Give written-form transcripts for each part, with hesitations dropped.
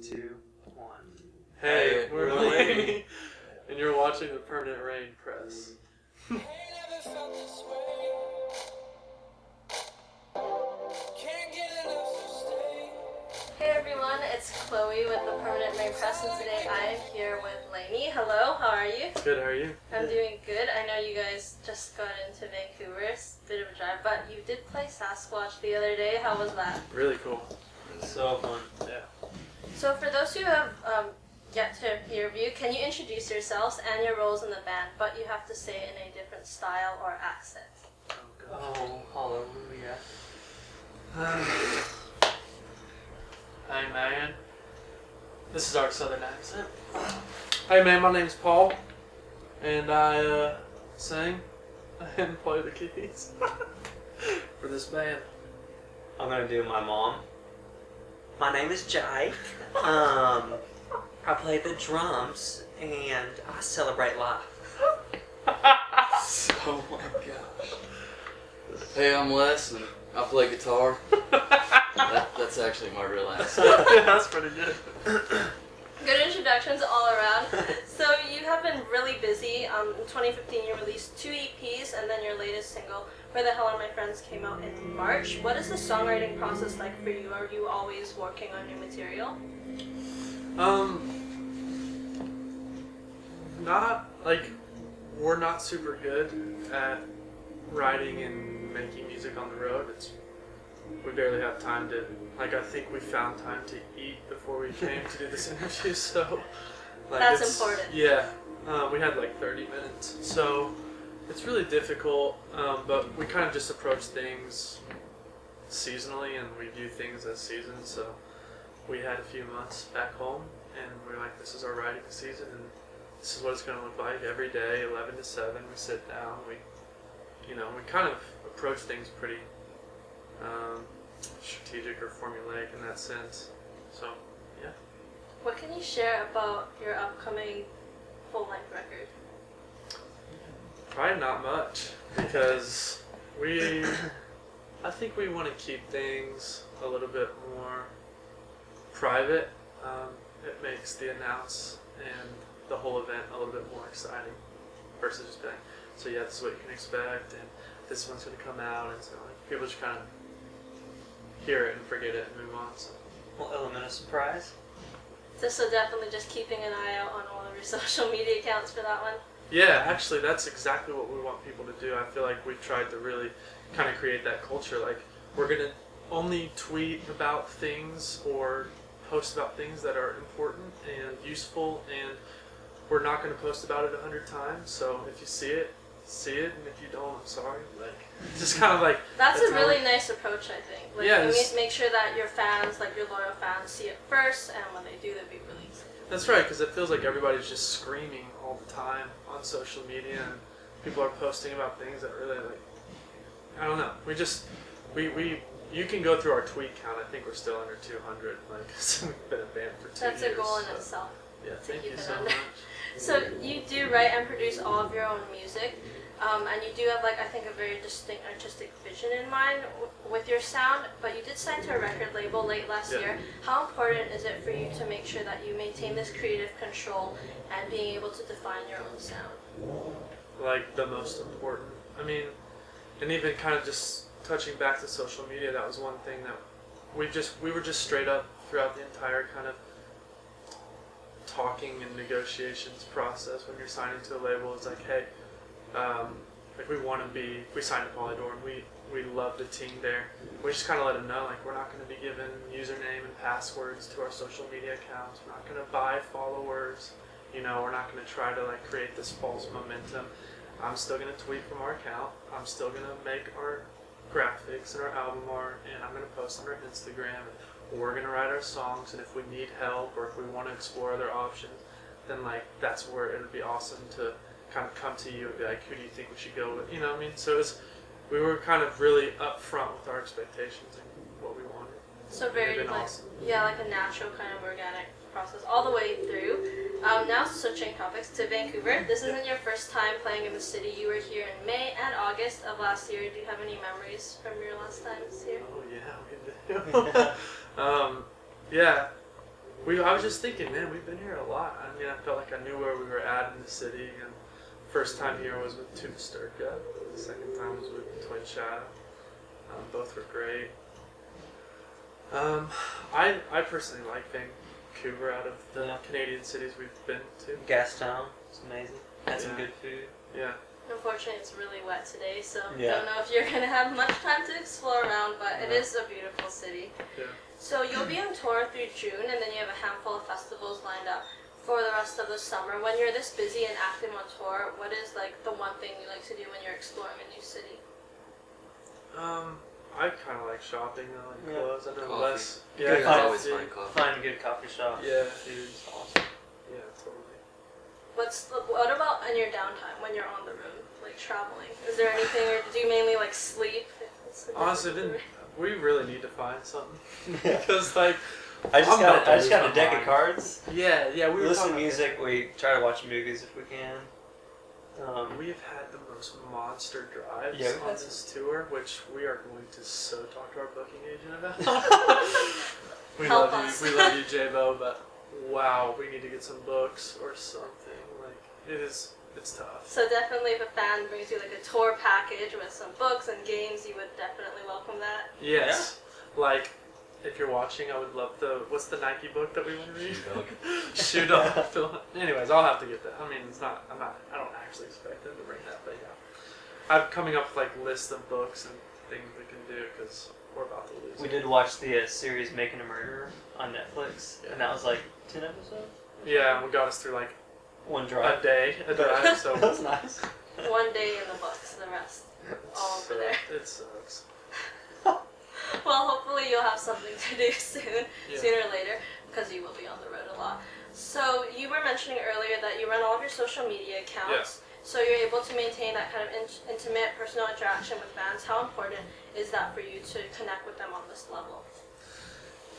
2, 1. Hey, we're LANY, and you're watching the Permanent Rain Press. Hey everyone, it's Chloe with the Permanent Rain Press, and today I am here with LANY. Hello, how are you? Good, how are you? I'm doing good. I know you guys just got into Vancouver. It's a bit of a drive, but you did play Sasquatch the other day. How was that? Really cool. So fun. Yeah. So for those who have yet to hear you, can you introduce yourselves and your roles in the band, but you have to say it in a different style or accent? Oh, hallelujah. Hey man, this is our southern accent. Hey man, my name's Paul, and I sing and play the keys for this band. I'm gonna do my mom. My name is Jai. I play the drums and I celebrate life. Oh my gosh. Hey, I'm Les and I play guitar. That's actually my real accent. Yeah, that's pretty good. Good introductions all around. So you have been really busy. In 2015 you released 2 EPs and then your latest single, Where the Hell Are My Friends, came out in March. What is the songwriting process like for you? Are you always working on new material? We're not super good at writing and making music on the road. We barely have time to, I think we found time to eat before we came to do this interview, so. That's important. Yeah, we had 30 minutes, so it's really difficult, but we kind of just approach things seasonally and we view things as seasons, so we had a few months back home and we're like, this is our writing season and this is what it's going to look like every day, 11 to 7, we sit down, we kind of approach things pretty strategic or formulaic in that sense. So, yeah. What can you share about your upcoming full-length record? Probably not much, because I think we want to keep things a little bit more private. It makes the announce and the whole event a little bit more exciting versus just being, so yeah, this is what you can expect, and this one's going to come out, and so people just kind of hear it and forget it and move on. So. Well, element of surprise. So definitely just keeping an eye out on all of your social media accounts for that one. Yeah, actually, that's exactly what we want people to do. I feel like we've tried to really kind of create that culture. We're going to only tweet about things or post about things that are important and useful, and we're not going to post about it 100 times. So if you see it, and if you don't, I'm sorry. Just kind of that's a really nice approach, I think. Yeah, make sure that your fans, your loyal fans, see it first, and when they do, they'll be released. That's right, because it feels like everybody's just screaming all the time on social media, and people are posting about things that really, I don't know. You can go through our tweet count. I think we're still under 200. We've been a band for 2 years. That's a goal in itself. Yeah, thank you so much. So you do write and produce all of your own music, and you do have I think a very distinct artistic vision in mind with your sound, but you did sign to a record label late last year. How important is it for you to make sure that you maintain this creative control and being able to define your own sound? The most important. I mean, and even kind of just touching back to social media, that was one thing that we were just straight up throughout the entire kind of talking and negotiations process when you're signing to a label. It's hey, we signed to Polydor and we love the team there. We just kind of let them know we're not going to be giving username and passwords to our social media accounts. We're not going to buy followers. We're not going to try to create this false momentum. I'm still going to tweet from our account. I'm still going to make our graphics and our album art, and I'm going to post on our Instagram. We're going to write our songs, and if we need help or if we want to explore other options, then that's where it would be awesome to kind of come to you and be who do you think we should go with? So we were kind of really upfront with our expectations and what we wanted. So very awesome. A natural kind of organic process all the way through. Now switching topics to Vancouver. This isn't your first time playing in the city. You were here in May and August of last year. Do you have any memories from your last times here? Oh yeah, we do. Yeah, I was just thinking, man, we've been here a lot. I mean, I felt like I knew where we were at in the city. And first time here was with Tube Sturka. The second time was with Twin Shadow. Both were great. I personally like Vancouver out of the Canadian cities we've been to. Gastown, it's amazing. Had some Yeah. good food. Yeah. Unfortunately, it's really wet today, so Yeah. don't know if you're gonna have much time to explore around, but it Yeah. is a beautiful city. Yeah. So you'll be on tour through June, and then you have a handful of festivals lined up for the rest of the summer. When you're this busy and active on tour, what is like the one thing you like to do when you're exploring a new city? I kind of like shopping. I like Yeah. clothes. I know Coffee. less. Good It's coffee. always fun coffee. Find a good coffee shop. Yeah. Food's awesome. Yeah, totally. What about in your downtime when you're on the road, like traveling? Is there anything, or do you mainly like sleep? Honestly, we really need to find something Yeah. because like I just I'm about to got lose a my deck mind. of cards. yeah we We were listen to talking- music. We try to watch movies if we can. We have had the most monster drives Yeah, we've on had this tour, which we are going to so talk to our booking agent about. we Help love us. you, we love you, J-Bo, but wow, we need to get some books or something. Like it's tough. So definitely, if a fan brings you like a tour package with some books and games, you would definitely welcome that. Yes, like if you're watching, I would love what's the Nike book that we want to read? Shoe Dog. Anyways, I'll have to get that. I mean, I don't actually expect them to bring that, but yeah. I'm coming up with like lists of books and things we can do because we're about to lose We it. did watch the series Making a Murderer on Netflix, Yeah. and that was like 10 episodes. Yeah, and we got us through like One a drive. drive, so that was nice. One day in the books, the rest all over there. It sucks. Well, hopefully you'll have something to do soon, Yeah. sooner or later, because you will be on the road a lot. So you were mentioning earlier that you run all of your social media accounts, so you're able to maintain that kind of intimate, personal interaction with fans. How important is that for you to connect with them on this level?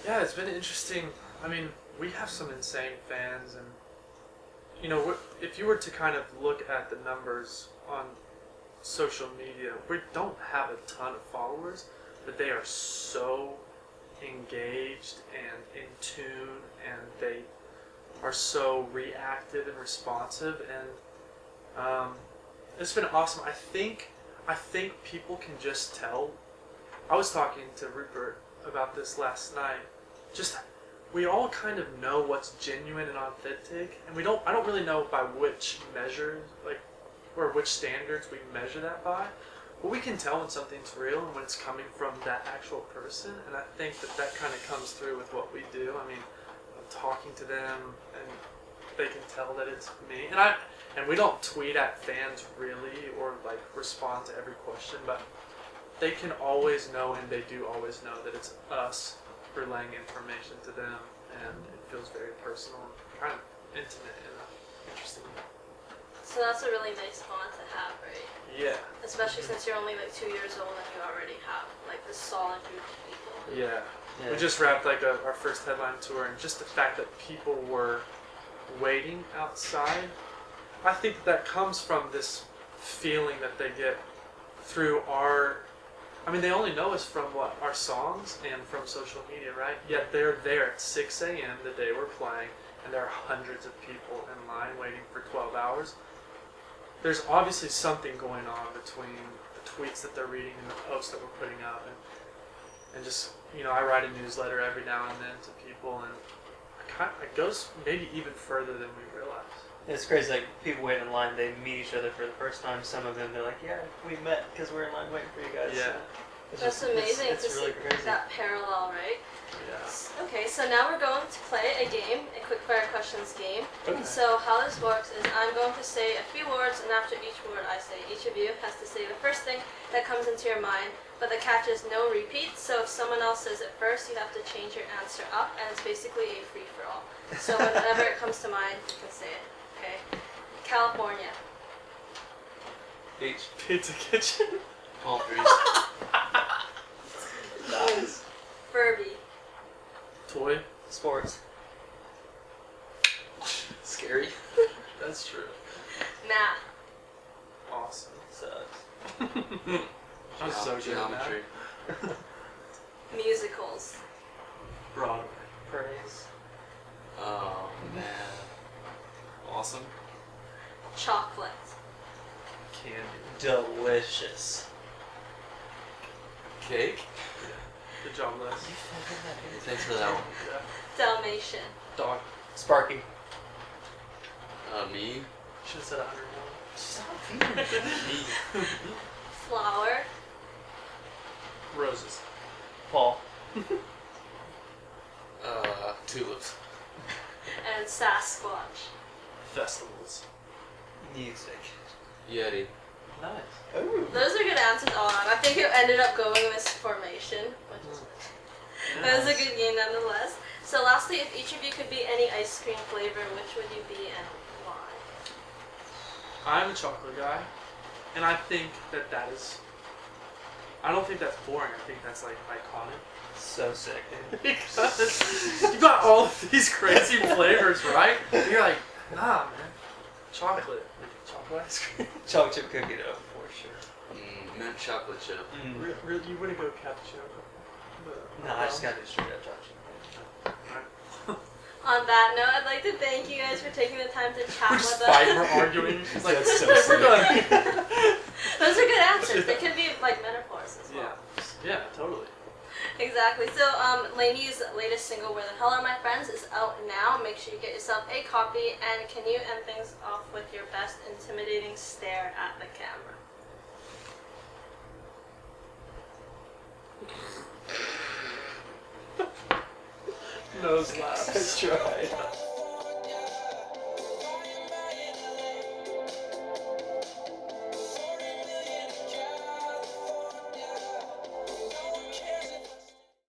Yeah, it's been interesting. I mean, we have some insane fans, and you know, if you were to kind of look at the numbers on social media, we don't have a ton of followers, but they are so engaged and in tune, and they are so reactive and responsive, and it's been awesome. I think people can just tell. I was talking to Rupert about this last night. Just we all kind of know what's genuine and authentic, and I don't really know by which measure, like, or which standards we measure that by. But we can tell when something's real and when it's coming from that actual person, and I think that kind of comes through with what we do. I mean, I'm talking to them, and they can tell that it's me. And we don't tweet at fans really, or like respond to every question, but they can always know, and they do always know, that it's us relaying information to them, and it feels very personal and kind of intimate in an interesting way. So that's a really nice bond to have, right? Yeah. Especially since you're only like 2 years old and you already have like this solid group of people. Yeah. Yeah. We just wrapped like our first headline tour, and just the fact that people were waiting outside, I think that comes from this feeling that they get through they only know us from our songs and from social media, right? Yet they're there at 6 a.m. the day we're playing, and there are hundreds of people in line waiting for 12 hours. There's obviously something going on between the tweets that they're reading and the posts that we're putting up, and just, you know, I write a newsletter every now and then to people, and it goes maybe even further than we realize. It's crazy. Like people wait in line, they meet each other for the first time. Some of them, they're like, "Yeah, we met because we're in line waiting for you guys." Yeah. It's That's just- amazing It's to really see crazy. that parallel, right? Yeah. Okay, so now we're going to play a game, a quick fire questions game. Okay. So how this works is I'm going to say a few words, and after each word I say, each of you has to say the first thing that comes into your mind, but the catch is no repeats. So if someone else says it first, you have to change your answer up, and it's basically a free-for-all. So whenever it comes to mind, you can say it. Okay. California. Beach. Pizza Kitchen. Palm trees. Nice. Furby. Toy. Sports. Scary. That's true. Math. Awesome. Sucks. I'm so good at that. Geometry. Musicals. Broadway. Praise. chocolate. Candy. Delicious. Cake. Good job, Les. Thanks for that one. Yeah. Dalmatian. Dog. Sparky. Me. Should have said 100 more. Stop feeding me. Flower. Roses. Paul. Tulips. And Sasquatch. Festivals. Music. Yeti. Nice. Ooh. Those are good answers all around. I think you ended up going with formation, which is that was a good game nonetheless. So lastly, if each of you could be any ice cream flavor, which would you be and why? I'm a chocolate guy, and I think that is. I don't think that's boring. I think that's like iconic. So sick, dude. Because you got all of these crazy flavors, right? You're like, nah, man. Chocolate. Like chocolate ice cream. Chocolate chip cookie dough, for sure. Mint chocolate chip. Really, you wouldn't go cappuccino. No, I just gotta do straight up chocolate chip. On that note, I'd like to thank you guys for taking the time to chat We're with just us. fighting, we're arguing. It's like, That's so we're sick. done. Those are good answers. They could be like metaphors as well. Yeah, totally. Exactly. So, LANY's latest single, Where the Hell Are My Friends, is out now. Make sure you get yourself a copy. And can you end things off with your best intimidating stare at the camera? Nose laugh. Let's try.